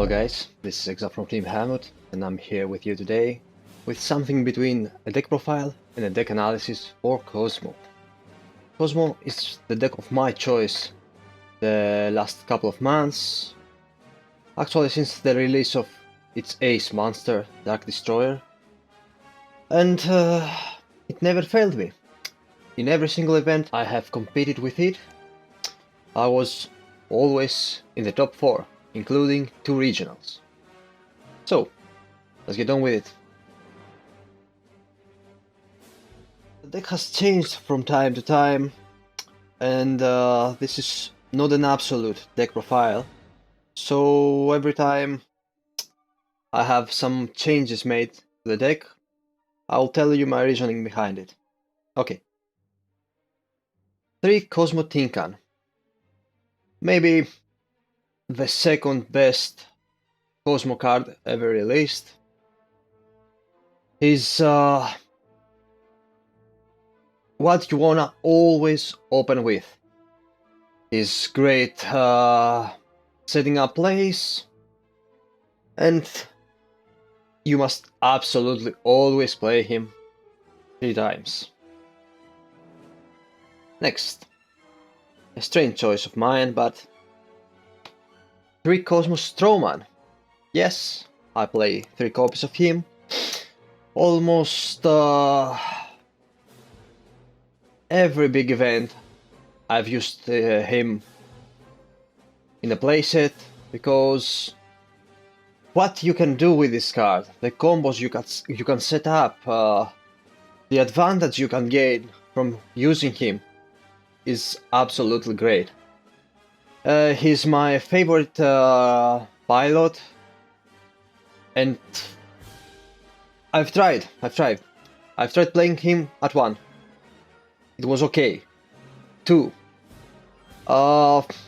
Hello guys, this is Ekza from Team Bahamut, and I'm here with you today with something between a deck profile and a deck analysis for KOZMO. KOZMO is the deck of my choice the last couple of months, actually since the release of its ace monster, Dark Destroyer, and it never failed me. In every single event I have competed with it, I was always in the top 4, including 2 regionals. So, let's get on with it. The deck has changed from time to time, and this is not an absolute deck profile, so every time I have some changes made to the deck, I'll tell you my reasoning behind it. Okay. 3 KOZMO Tinkan. Maybe the second best KOZMO card ever released. He's what you wanna always open with. He's great setting up plays, and you must absolutely always play him 3 times. Next, a strange choice of mine, but 3 KOZMO Strawman. Yes, I play 3 copies of him. Almost every big event I've used him in a playset, because what you can do with this card, the combos you can set up, the advantage you can gain from using him is absolutely great. He's my favorite pilot, and I've tried playing him at 1. It was okay. 2.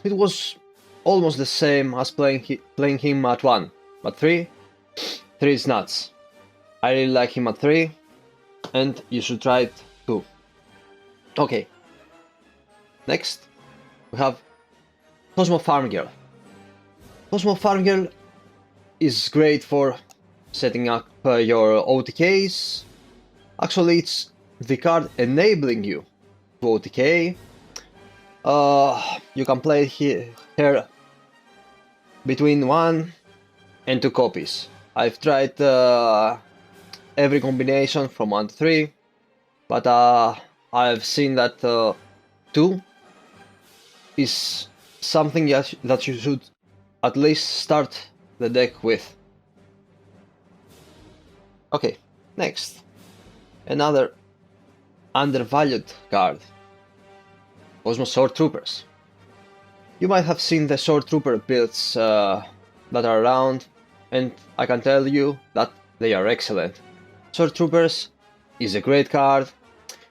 It was almost the same as playing him at 1. But 3 is nuts. I really like him at 3, and you should try it too. Okay. Next, we have KOZMO Farm Girl. KOZMO Farm Girl is great for setting up your OTKs. Actually, it's the card enabling you to OTK. You can play here between 1 and 2 copies. I've tried every combination from 1 to 3, but I've seen that 2 is something that you should at least start the deck with. Okay, next, another undervalued card, KOZMO Sword Troopers. You might have seen the Sword Trooper builds that are around, and I can tell you that they are excellent. Sword Troopers is a great card.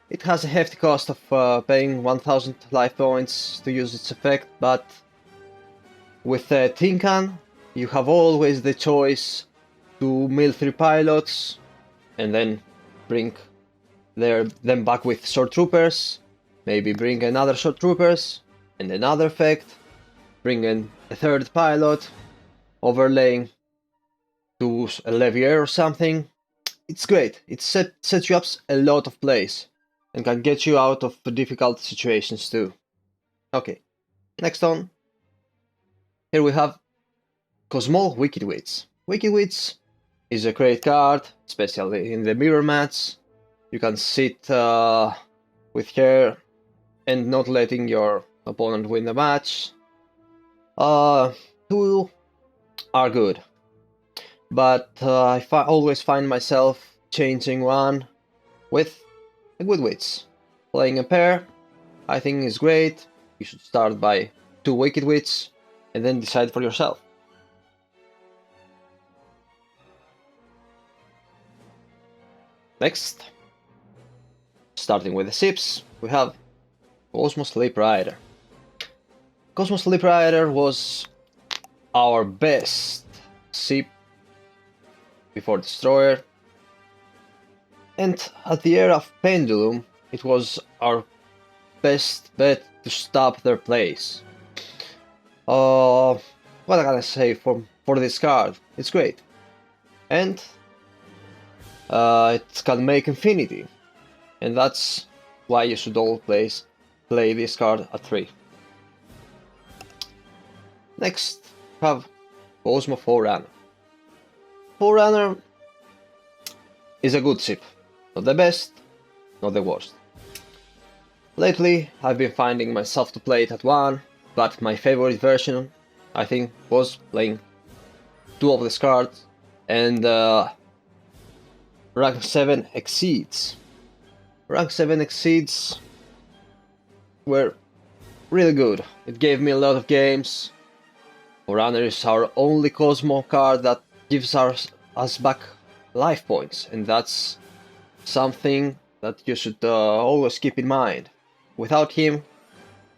It has a hefty cost of paying 1000 life points to use its effect, but with Tinkan you have always the choice to mill 3 pilots and then bring them back with Sword Troopers, maybe bring another Sword Troopers and another effect, bring in a 3rd pilot, overlaying to a Levier or something. It's great. It sets you up a lot of plays and can get you out of difficult situations too. Okay, next on. Here we have KOZMO Wicked Wits. Wicked Wits is a great card, especially in the mirror match. You can sit with her and not letting your opponent win the match. 2 are good, but I always find myself changing 1 with a Good Wits. Playing a pair, I think, is great. You should start by 2 Wicked Wits and then decide for yourself. Next, starting with the ships, we have KOZMO Sleep Rider. KOZMO Sleep Rider was our best ship before Destroyer, and at the era of Pendulum it was our best bet to stop their plays. What can I say? From for this card. It's great. And it can make infinity. And that's why you should always play this card at 3. Next, we have KOZMO Forerunner. Forerunner is a good ship. Not the best, not the worst. Lately, I've been finding myself to play it at 1, but my favorite version, I think, was playing 2 of this card, and rank 7 exceeds. Rank 7 exceeds were really good. It gave me a lot of games. Forerunner is our only KOZMO card that gives us back life points, and that's something that you should always keep in mind. Without him,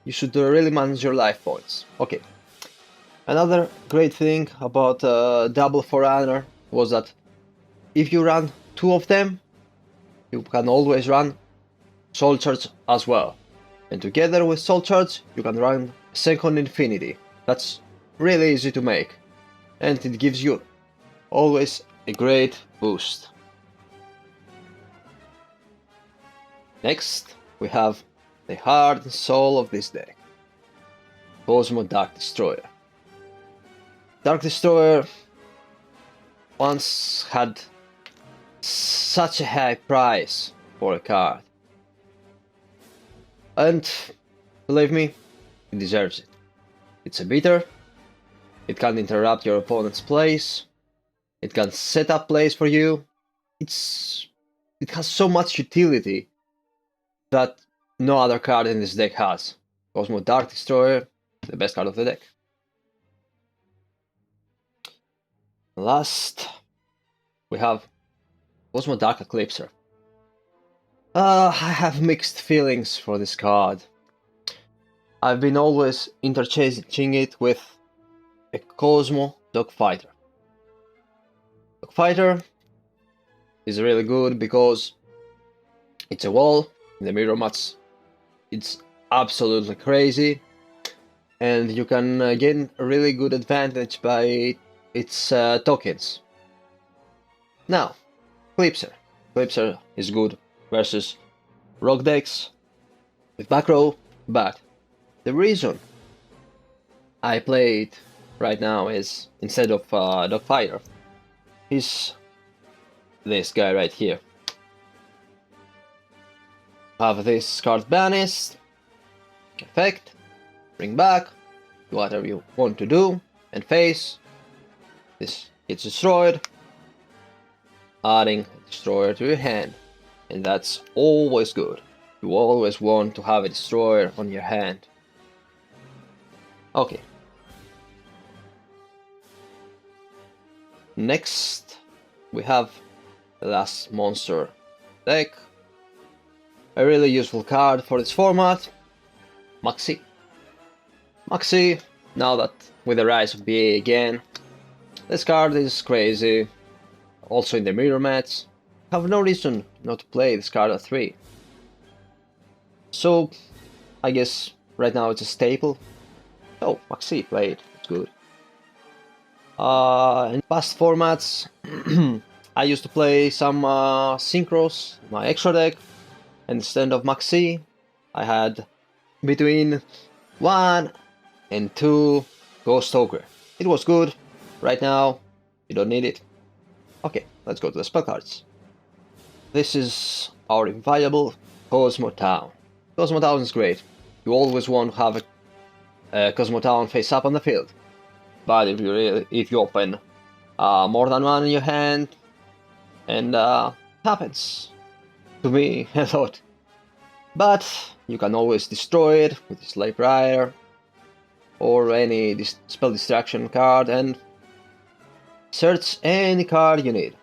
you should really manage your life points. Okay. Another great thing about double Forerunner was that if you run 2 of them, you can always run Soul Charge as well. And together with Soul Charge, you can run second Infinity. That's really easy to make. And it gives you always a great boost. Next, we have the heart and soul of this deck. KOZMO Dark Destroyer. Dark Destroyer once had such a high price for a card. And believe me, it deserves it. It's a beater. It can interrupt your opponent's plays. It can set up plays for you. It has so much utility that no other card in this deck has. KOZMO Dark Destroyer, the best card of the deck. Last, we have KOZMO Dark Eclipser. I have mixed feelings for this card. I've been always interchanging it with a KOZMO Dogfighter. Dogfighter is really good because it's a wall in the mirror mats. It's absolutely crazy, and you can gain a really good advantage by its tokens. Now, Eclipser. Eclipser is good versus rock decks with back row, but the reason I play it right now is, instead of Dogfighter, is this guy right here. Have this card banished, effect, bring back, do whatever you want to do, and face. This gets destroyed, adding a destroyer to your hand, and that's always good. You always want to have a destroyer on your hand. Okay. Next, we have the last monster deck. A really useful card for this format, Maxi. Maxi, now that with the rise of BA again, this card is crazy. Also in the mirror mats, have no reason not to play this card at 3. So, I guess right now it's a staple. Oh, Maxi, play it, it's good. In past formats, I used to play some Synchros, my extra deck. And instead of Maxi, I had between 1 and 2 Ghost Ogre. It was good. Right now, you don't need it. Okay, let's go to the spell cards. This is our invaluable KOZMO Town. KOZMO Town is great. You always want to have a KOZMO Town face up on the field. But if you open more than one in your hand, and happens to me a lot. But you can always destroy it with the Slave Rider or any spell distraction card and search any card you need.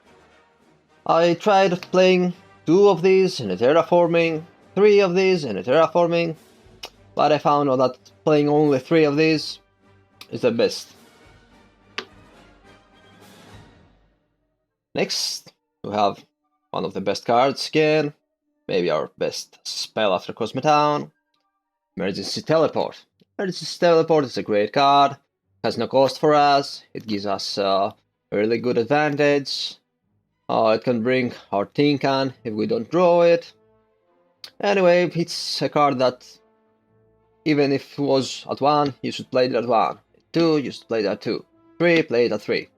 I tried playing 2 of these in a terraforming, 3 of these in a terraforming, but I found out that playing only 3 of these is the best. Next, we have one of the best cards again, maybe our best spell after KOZMO Town, Emergency Teleport. Emergency Teleport is a great card has no cost for us. It gives us a really good advantage. It can bring our Tinkan if we don't draw it. Anyway, it's a card that even if it was at 1, you should play it at 1. 2, you should play it at 2. 3, play it at 3.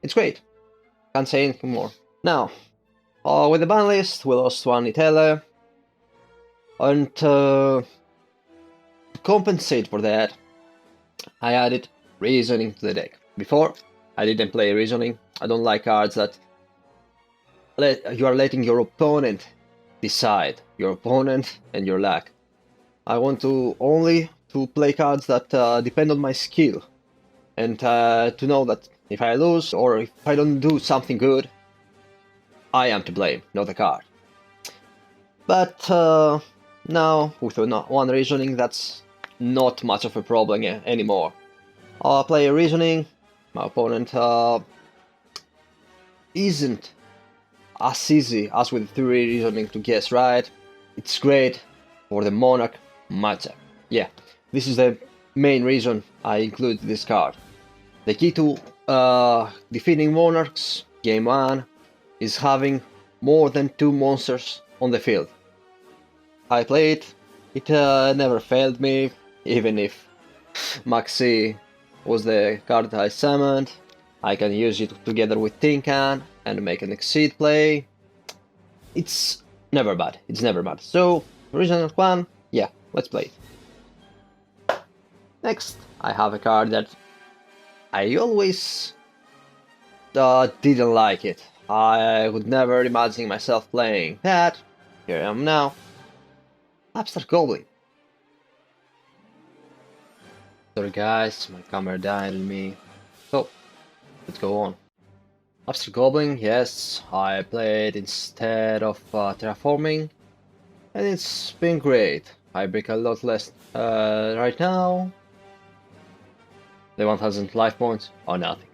It's great. Can't say anything more. Now, with the ban list, we lost 1 Itele. And to compensate for that, I added Reasoning to the deck. Before, I didn't play Reasoning. I don't like cards that you are letting your opponent decide. Your opponent and your luck. I want to only to play cards that depend on my skill. And to know that if I lose or if I don't do something good, I am to blame, not the card. But now, with 1 Reasoning, that's not much of a problem anymore. I'll play a Reasoning, my opponent isn't as easy as with 3 Reasoning to guess right. It's great for the Monarch matchup. Yeah, this is the main reason I included this card. The key to defeating Monarchs, game 1, is having more than 2 monsters on the field. I played it, never failed me, even if Maxi was the card I summoned. I can use it together with Tinkan and make an Exceed play. It's never bad, it's never bad. So, Reason 1, yeah, let's play it. Next, I have a card that I always didn't like it. I would never imagine myself playing that. Here I am now. Abstract Goblin. Sorry guys, my camera died on me. So, let's go on. Abstract Goblin, yes, I played instead of Terraforming, and it's been great. I break a lot less right now. The 1000 life points or nothing.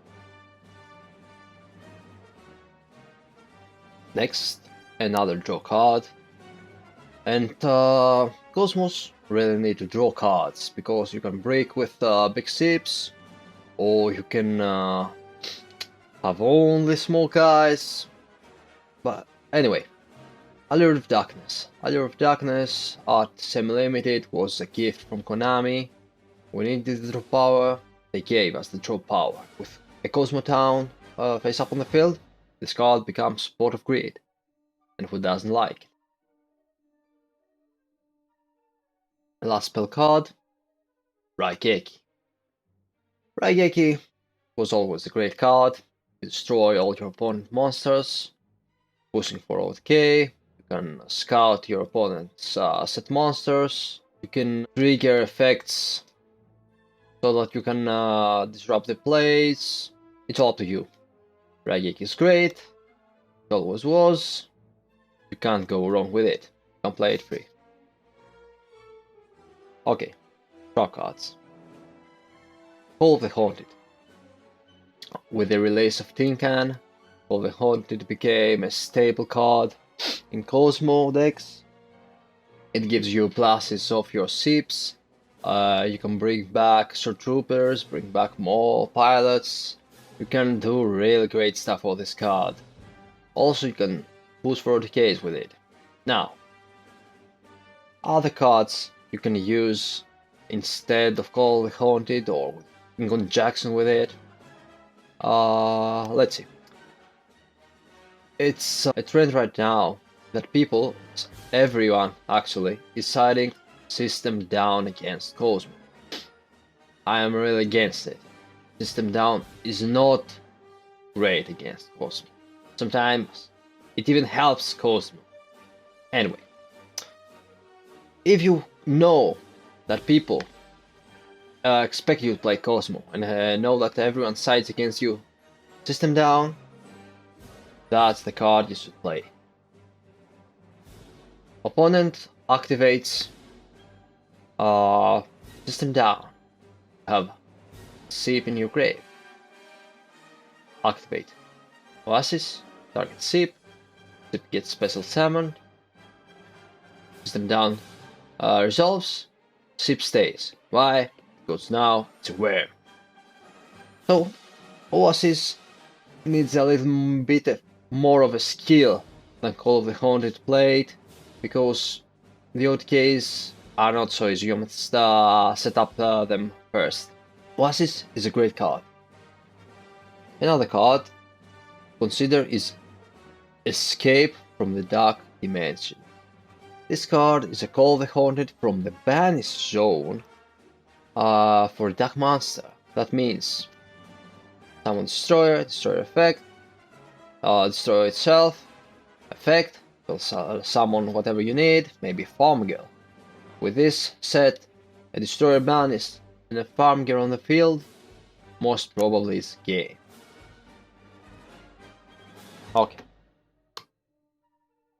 Next, another draw card. And KOZMOs really need to draw cards, because you can break with big ships, or you can have only small guys. But anyway, Allure of Darkness. Allure of Darkness at semi-limited was a gift from Konami. We needed the draw power, they gave us the draw power. With a KOZMO town face up on the field, this card becomes Pot of Greed. And who doesn't like it? The last spell card, Raigeki. Raigeki was always a great card. You destroy all your opponent's monsters, pushing for OTK. You can scout your opponent's set monsters. You can trigger effects so that you can disrupt the plays. It's all up to you. Raigeki is great. It always was. You can't go wrong with it. You can play it free. Okay, draw cards. Call of the Haunted. With the release of Tinkan, Call of the Haunted became a staple card in KOZMO decks. It gives you pluses of your ships. You can bring back Sword Troopers, bring back more pilots. You can do really great stuff with this card. Also, you can push for OTKs with it. Now, other cards you can use instead of Call of the Haunted or in conjunction with it. Let's see. It's a trend right now that everyone actually, is siding System Down against KOZMO. I am really against it. System Down is not great against KOZMO. Sometimes it even helps KOZMO. Anyway, if you know that people expect you to play KOZMO and know that everyone sides against you, System Down, that's the card you should play. Opponent activates System Down. Have Ship in your grave. Activate Oasis, target Ship. Ship gets special summoned. System Down resolves. Ship stays. Why? Because now it's aware. So Oasis needs a little bit more of a skill than Call of the Haunted played, because the OTKs are not so easy. You must set up them first. Oasis is a great card. Another card consider is Escape from the Dark Dimension. This card is a Call of the Haunted from the Banished Zone for Dark Monster. That means summon Destroyer, Destroyer effect, Destroyer itself, effect, will summon whatever you need, maybe Farm Girl. With this set, a Destroyer banished and a Farm Girl on the field, most probably is game. Okay.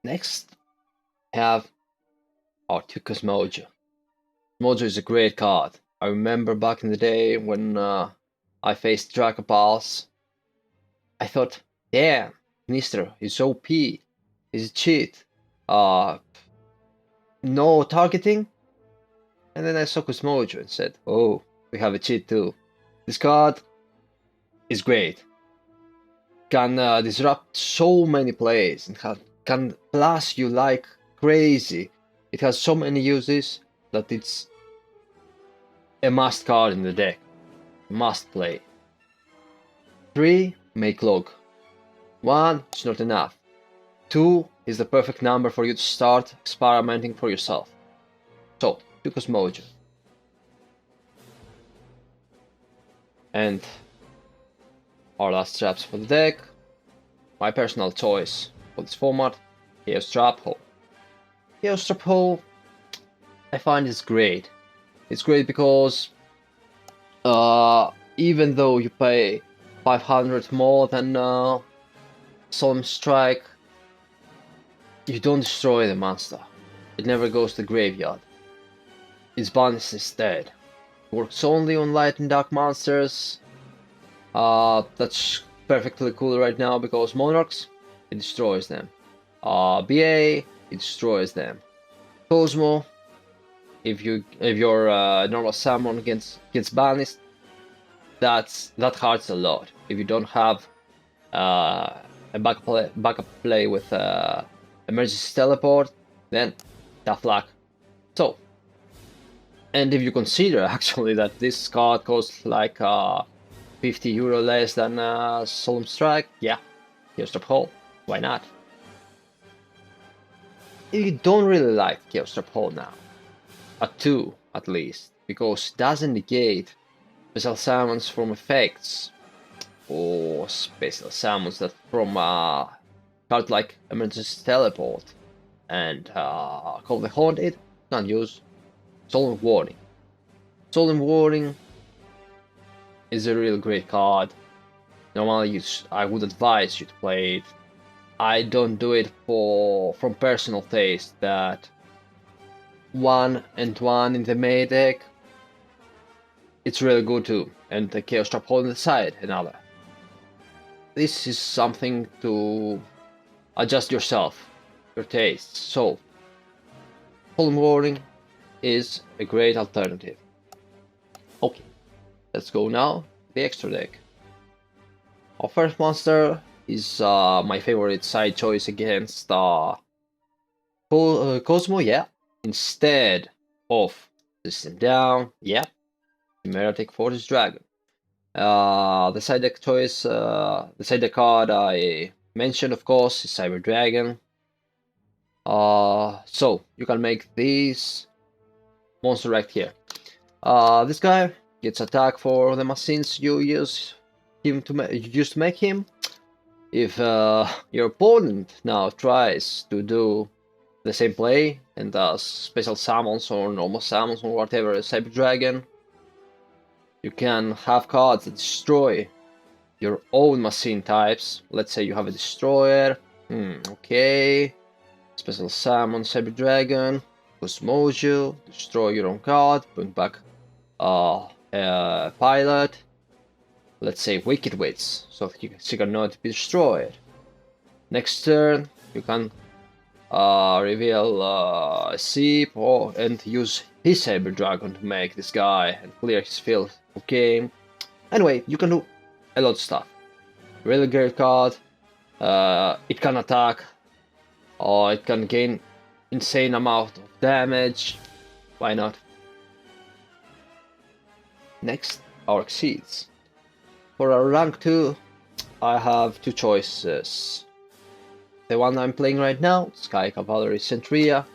Next, have our KOZMO. Mojo is a great card. I remember back in the day when I faced Dracopals, I thought, damn, Knister is OP, he's a cheat, no targeting, and then I saw KOZMO and said, oh, we have a cheat too. This card is great. Can disrupt so many plays and can plus you like crazy. It has so many uses that it's a must card in the deck. Must play. 3, make log. 1 is not enough. 2 is the perfect number for you to start experimenting for yourself. So, KOZMO. And our last traps for the deck. My personal choice for this format, Chaos Trap Hole. Chaos Trap Hole, I find it's great. It's great because even though you pay 500 more than Solemn Strike, you don't destroy the monster. It never goes to the graveyard. Its banished instead. Works only on light and dark monsters. That's perfectly cool right now because Monarchs, it destroys them. BA, it destroys them. KOZMO, if your normal summon gets banished, that hurts a lot. If you don't have a backup play with emergency teleport, then tough luck. So, and if you consider actually that this card costs like €50 less than Solemn Strike, yeah, Chaos Trap Hole, why not? If you don't really like Chaos Trap Hole now, a 2 at least, because it doesn't negate special summons from effects, or special summons that from card like Emergency Teleport and Call the Haunted, not use Solemn Warning. Solemn Warning is a real great card. Normally I would advise you to play it. I don't do it from personal taste that 1 and 1 in the main deck, it's really good too, and the Chaos Trap Hole on the side, another. This is something to adjust yourself, your tastes. So, Solemn Warning is a great alternative. Okay, let's go now to the extra deck. Our first monster is my favorite side choice against KOZMO, yeah. Instead of System Down, yeah, Heretic Fortress Dragon. The side deck choice, the side deck card I mentioned, of course, is Cyber Dragon. So you can make this monster right here. This guy gets attack for the machines you use him to make him. If your opponent now tries to do the same play and does special summons or normal summons or whatever, Cyber Dragon, you can have cards that destroy your own machine types. Let's say you have a destroyer. Okay. Special summon Cyber Dragon, KOZMO, destroy your own card, bring back pilot. Let's say Wicked Wits, so she cannot be destroyed. Next turn, you can reveal a Seep and use his Cyber Dragon to make this guy and clear his field. Okay. Anyway, you can do a lot of stuff. Really great card. It can attack, or it can gain insane amount of damage. Why not? Next, our exceeds. For our rank 2, I have two choices. The one I'm playing right now, Sky Cavalry Centria.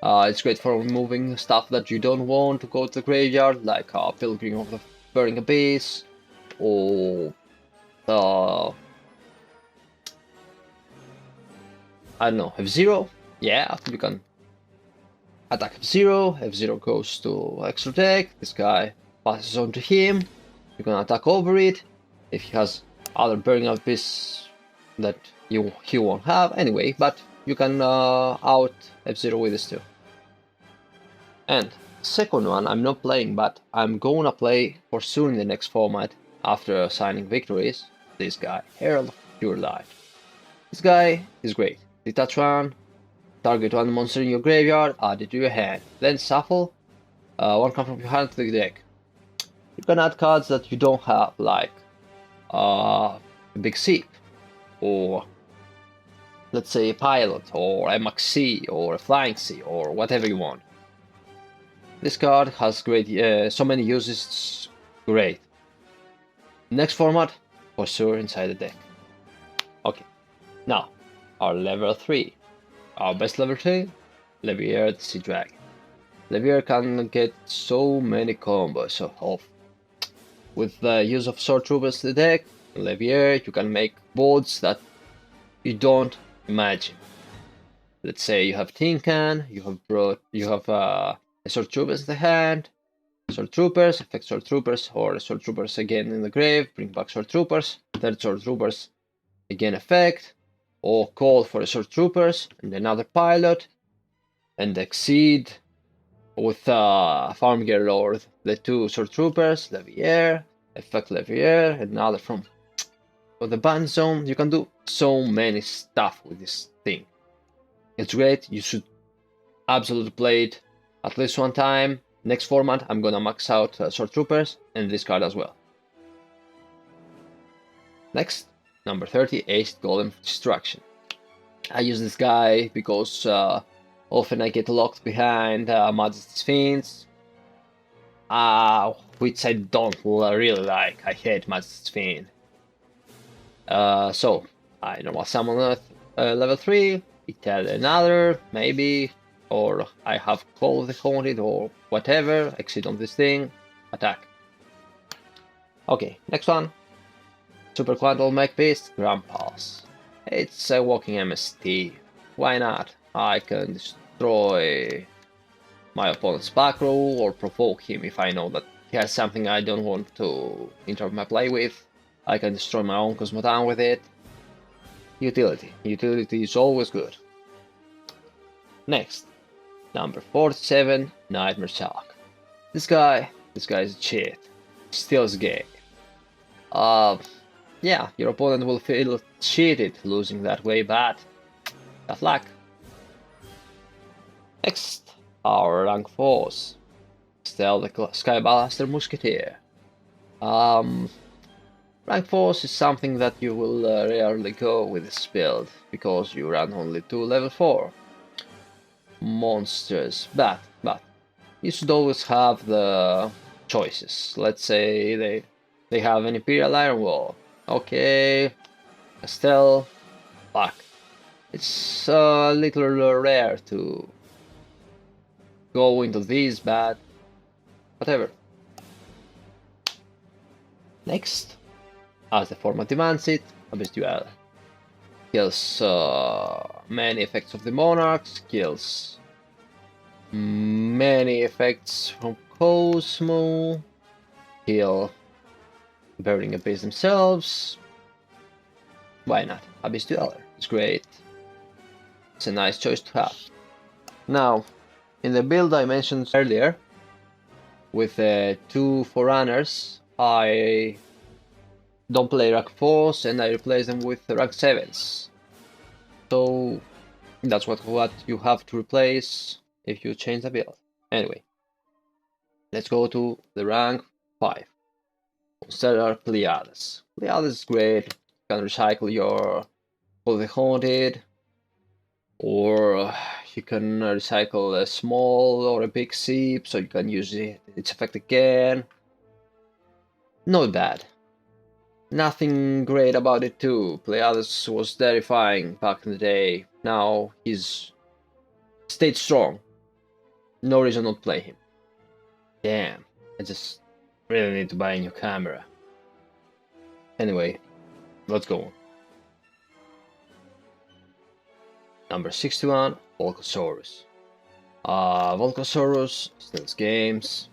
It's great for removing stuff that you don't want to go to the graveyard, like Pilgrim of the Burning Abyss, or I don't know, F-Zero. Yeah, you can attack F-Zero. F-Zero goes to extra deck. This guy passes on to him. You can attack over it. If he has other Burning Abyss that he won't have anyway, but you can out F-Zero with this too. And second one I'm not playing, but I'm gonna play for soon in the next format after signing victories. This guy, Herald of Pure Life. This guy is great. Detach one, target one monster in your graveyard, add it to your hand, then shuffle one card from your hand to the deck. You can add cards that you don't have, like a Big Sheep, or let's say a Pilot, or a Maxi, or a Flying Sea, or whatever you want. This card has great, so many uses, it's great. Next format, for sure inside the deck. Okay, now, our level 3. Our best level 3, Levier the Sea Dragon. Levier can get so many combos off. With the use of Sword Troopers in the deck, Levier, you can make boards that you don't imagine. Let's say you have Tin Can, you have a Sword Troopers in the hand, Sword Troopers, effect Sword Troopers, or Sword Troopers again in the grave, bring back Sword Troopers, third Sword Troopers, again effect, or call for a Sword Troopers, and another Pilot, and exceed with Farm Girl or the two Sword Troopers, Levier, effect Levier, and another from the ban zone. You can do so many stuff with this thing. It's great, you should absolutely play it at least one time. Next format, I'm gonna max out Sword Troopers and this card as well. Next, number 30, Aced Golem of Destruction. I use this guy because often I get locked behind Majesty's Fiends, which I don't really like. I hate Majesty's Fiend. So, I normal summon level 3, it had another, maybe, or I have Call of the Haunted or whatever, exit on this thing, attack. Okay, next one. Super Quantum Mech Beast, Grandpa's. It's a walking MST. Why not? I can destroy my opponent's back row or provoke him if I know that he has something I don't want to interrupt my play with. I can destroy my own KOZMO down with it. Utility. Utility is always good. Next. Number 47, Nightmare Shark. This guy is a cheat. Steals game. Yeah, your opponent will feel cheated losing that way, but tough luck. Next, our rank 4s. Still the Skyballaster Musketeer. Rank 4s is something that you will rarely go with this build, because you run only 2 level 4 monsters, but you should always have the choices. Let's say they have an Imperial Iron Wall. Okay, Estelle, fuck. It's a little rare to go into these, but whatever. Next, as the format demands it, Abyss Duel. Kills many effects of the Monarchs, kills many effects from KOZMO, kill Burning Abyss themselves. Why not? Abyss Dueler, it's great. It's a nice choice to have. Now, in the build I mentioned earlier, with 2 Forerunners, I don't play rank 4s and I replace them with rank 7s. So that's what you have to replace if you change the build. Anyway, let's go to the rank 5. consider Pleiades. Pleiades is great. You can recycle your fully haunted, or you can recycle a small or a big ship, so you can use its effect again. Not bad. Nothing great about it too. Pleiades was terrifying back in the day. Now he's stayed strong. No reason not to play him. Damn, I just really need to buy a new camera. Anyway, let's go on. Number 61, Volcasaurus. Volcasaurus steals games.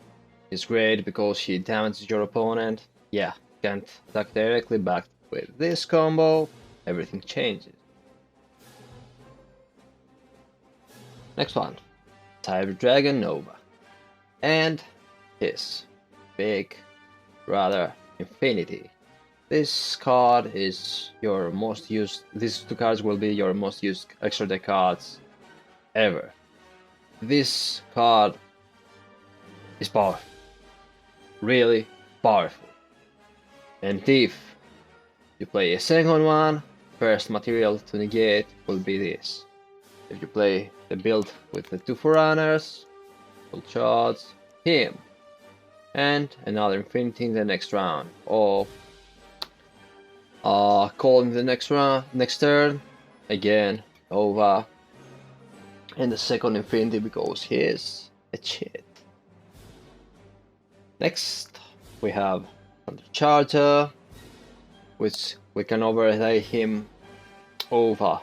He's great because he damages your opponent. Yeah, can't attack directly, but with this combo, everything changes. Next one, Cyber Dragon Nova. And his big brother Infinity. This card is your most used. These two cards will be your most used extra deck cards ever. This card is powerful, really powerful. And if you play a second one, first material to negate will be this. If you play the build with the 2 Forerunners, full shots, him, and another Infinity in the next round, or call in the next turn, again, Nova, and the second Infinity because he is a cheat. Next, we have Thunder Charger, which we can overlay him over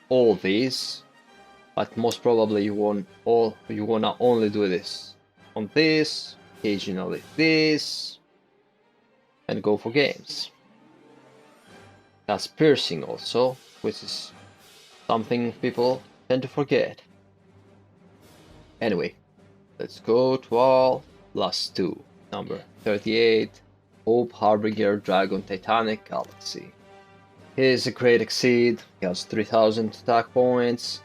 all these, but most probably you wanna only do this on this, occasionally this, and go for games. That's piercing also, which is something people tend to forget. Anyway, let's go to our last two. Number 38, Hope Harbinger Dragon Titanic Galaxy. He is a great exceed, he has 3000 attack points,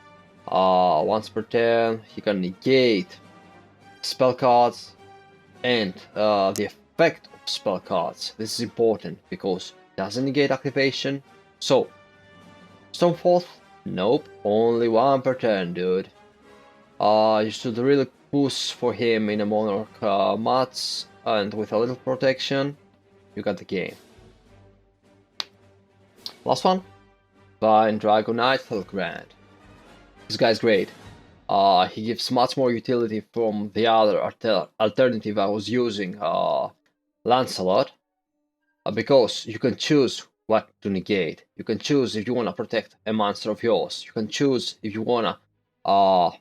once per turn, he can negate spell cards and the effect of spell cards. This is important because it doesn't negate activation. So, Stormfall? Nope, only one per turn, dude. You should really push for him in a Monarch match, and with a little protection, you got the game. Last one, Vine Dragon Knight Felgrand. This guy's great. He gives much more utility from the other alternative I was using, Lancelot, because you can choose what to negate. You can choose if you want to protect a monster of yours. You can choose if you want to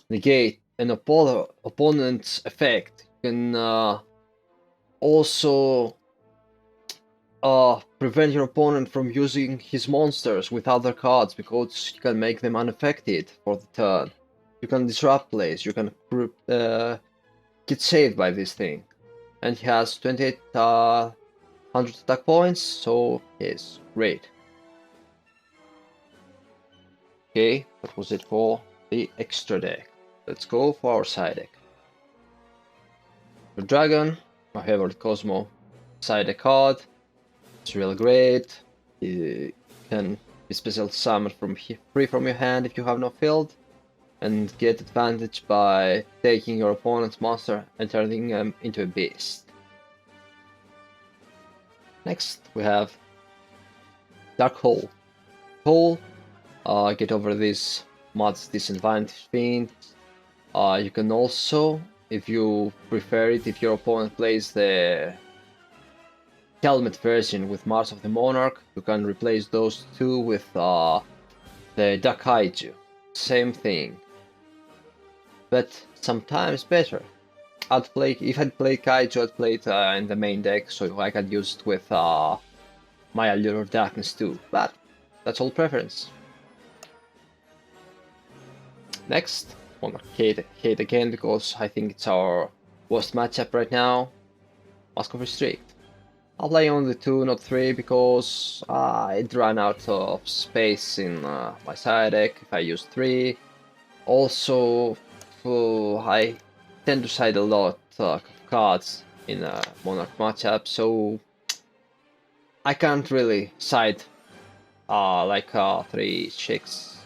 negate an opponent's effect. You can also prevent your opponent from using his monsters with other cards because you can make them unaffected for the turn. You can disrupt plays, you can get saved by this thing. And he has 2800 attack points, so he's great. Okay, that was it for the extra deck. Let's go for our side deck. The Dragon, my favorite KOZMO side deck card. It's really great. You can be special summoned from free from your hand if you have no field, and get advantage by taking your opponent's monster and turning them into a beast. Next we have Dark Hole. Get over these mods, disadvantage fiend. You can also, if you prefer it, if your opponent plays the helmet version with Mars of the Monarch, you can replace those two with the Duck Kaiju. Same thing, but sometimes better. If I'd played Kaiju, I'd play it in the main deck, so I could use it with my Allure of Darkness too, but that's all preference. Next, Monarch Hate again, because I think it's our worst matchup right now. Mask of Restrict. I'll play only 2, not 3, because I'd run out of space in my side deck if I use 3. Also, I tend to side a lot of cards in a Monarch matchup, so I can't really side like 3, 6,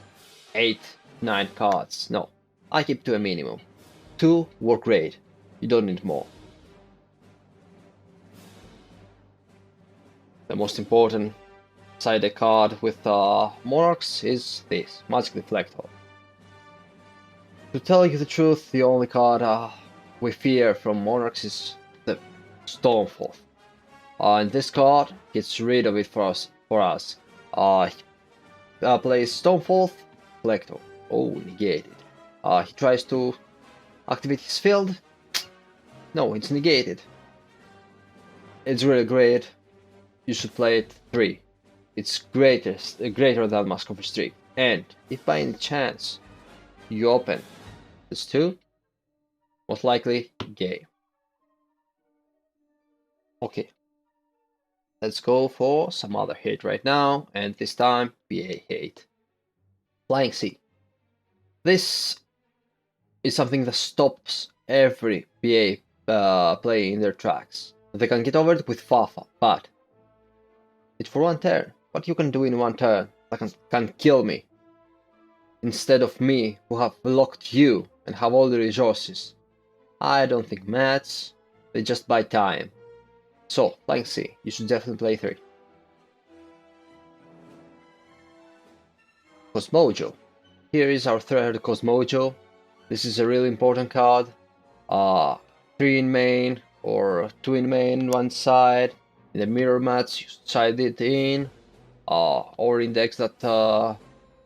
8, 9 cards. No, I keep to a minimum. 2 work great, you don't need more. The most important side card with Monarchs is this, Magic Deflector. To tell you the truth, the only card we fear from Monarchs is the Stormforth. And this card gets rid of it for us. Plays Stormforth, Deflector. Oh, negated. He tries to activate his field. No, it's negated. It's really great. You should play it 3. It's greater than Mask of Streak. And if by any chance you open this 2, most likely game. Okay, let's go for some other hate right now, and this time BA hate. Flying Sea. This is something that stops every BA play in their tracks. They can get over it with Fafa, but it's for 1 turn. What you can do in 1 turn that can kill me, instead of me who have blocked you and have all the resources. I don't think mats, they just buy time. So, Flying Sea, you should definitely play 3. KOZMO. Here is our 3rd KOZMO. This is a really important card. 3 in main, or 2 in main 1 side. In the mirror mats, you side it in, or in decks that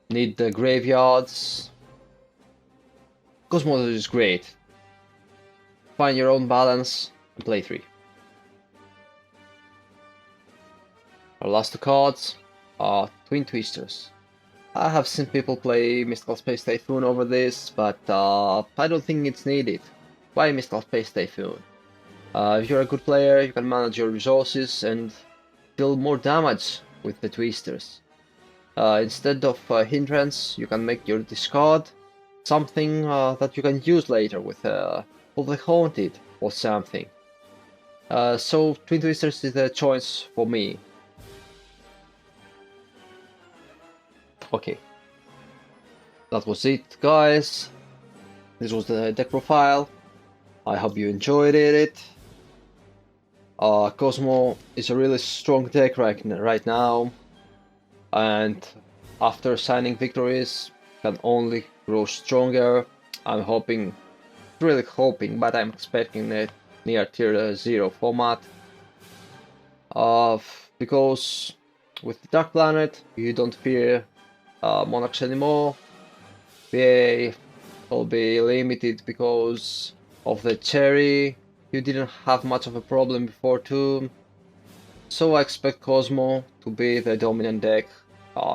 need the graveyards. KOZMO is great. Find your own balance and play 3. Our last 2 cards are Twin Twisters. I have seen people play Mystical Space Typhoon over this, but I don't think it's needed. Why Mystical Space Typhoon? If you're a good player, you can manage your resources and deal more damage with the Twisters. Instead of hindrance, you can make your discard something that you can use later with of the Haunted or something. So Twin Twisters is the choice for me. Okay, that was it, guys. This was the deck profile. I hope you enjoyed it. KOZMO is a really strong deck right now, and after signing victories, can only grow stronger. I'm hoping, really hoping, but I'm expecting it near tier 0 format. Because with the Dark Planet, you don't fear Monarchs anymore. PA will be limited because of the Cherry. You didn't have much of a problem before too. So I expect KOZMO to be the dominant deck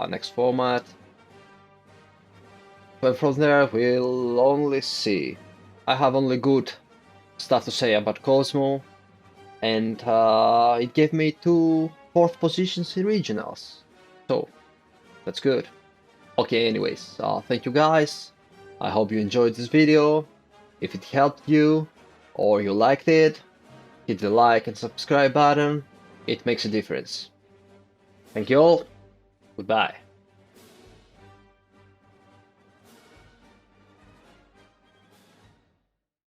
next format. But from there we'll only see. I have only good stuff to say about KOZMO, and it gave me 2 4th positions in regionals. So that's good. Okay, anyways, thank you guys. I hope you enjoyed this video. If it helped you or you liked it, hit the like and subscribe button. It makes a difference. Thank you all. Goodbye.